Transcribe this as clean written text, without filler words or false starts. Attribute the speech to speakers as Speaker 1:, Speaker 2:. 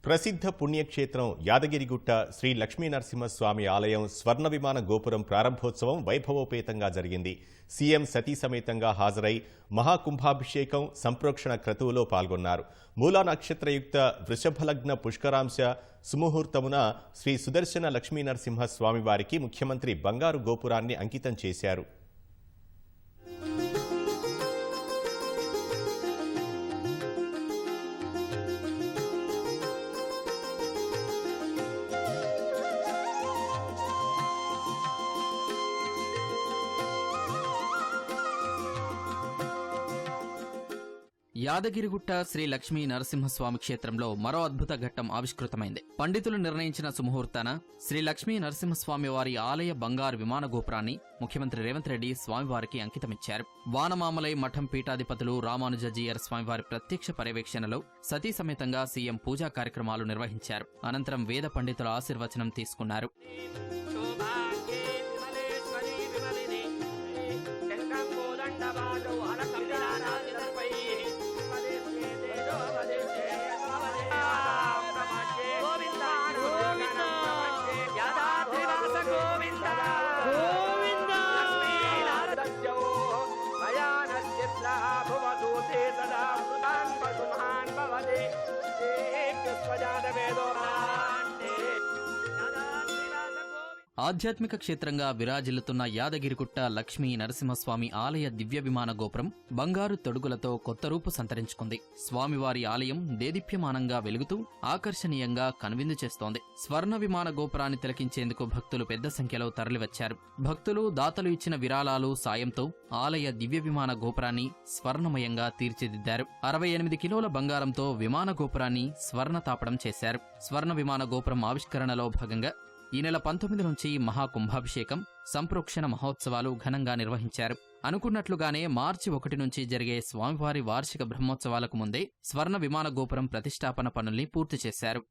Speaker 1: ప్రసిద్ధ పుణ్యక్షేత్రం యాదగిరిగుట్ట శ్రీ లక్ష్మీనరసింహస్వామి ఆలయం స్వర్ణ విమాన గోపురం ప్రారంభోత్సవం వైభవోపేతంగా జరిగింది. సీఎం సతీ సమేతంగా హాజరై మహాకుంభాభిషేకం సంప్రోక్షణ క్రతువులో పాల్గొన్నారు. మూలా నక్షత్రయుక్త వృషభలగ్న పుష్కరాంశ సుముహూర్తమున శ్రీ సుదర్శన లక్ష్మీనరసింహస్వామి వారికి ముఖ్యమంత్రి బంగారు గోపురాన్ని అంకితం చేశారు.
Speaker 2: యాదగిరిగుట్ట శ్రీ లక్ష్మీ నరసింహస్వామి క్షేత్రంలో మరో అద్భుత ఘట్టం ఆవిష్కృతమైంది. పండితులు నిర్ణయించిన సుముహూర్తాన శ్రీ లక్ష్మీ నరసింహస్వామి వారి ఆలయ బంగారు విమాన గోపురాన్ని ముఖ్యమంత్రి రేవంత్ రెడ్డి స్వామివారికి అంకితమిచ్చారు. వానమామలై మఠం పీఠాధిపతులు రామానుజీయర్ స్వామివారి ప్రత్యక్ష పర్యవేక్షణలో సతీ సమేతంగా సీఎం పూజా కార్యక్రమాలు నిర్వహించారు. అనంతరం వేద పండితుల ఆశీర్వచనం తీసుకున్నారు. ఆధ్యాత్మిక క్షేత్రంగా విరాజిల్లుతున్న యాదగిరిగుట్ట లక్ష్మీ నరసింహస్వామి ఆలయ దివ్య విమాన గోపురం బంగారు తొడుగులతో కొత్త రూపు సంతరించుకుంది. స్వామివారి ఆలయం దేదీప్యమానంగా వెలుగుతూ ఆకర్షణీయంగా కనువిందు చేస్తోంది. స్వర్ణ విమాన గోపురాన్ని తిలకించేందుకు భక్తులు పెద్ద సంఖ్యలో తరలివచ్చారు. భక్తులు దాతలు ఇచ్చిన విరాళాలు సాయంతో ఆలయ దివ్య విమాన గోపురాన్ని స్వర్ణమయంగా తీర్చిదిద్దారు. 68 కిలోల బంగారంతో విమాన గోపురాన్ని స్వర్ణ తాపడం చేశారు. స్వర్ణ విమాన గోపురం ఆవిష్కరణలో భాగంగా ఈ నెల 19 నుంచి మహాకుంభాభిషేకం సంప్రోక్షణ మహోత్సవాలు ఘనంగా నిర్వహించారు. అనుకున్నట్లుగానే మార్చి 1 నుంచి జరిగే స్వామివారి వార్షిక బ్రహ్మోత్సవాలకు ముందే స్వర్ణ విమాన గోపురం ప్రతిష్టాపన పనుల్ని పూర్తి చేశారు.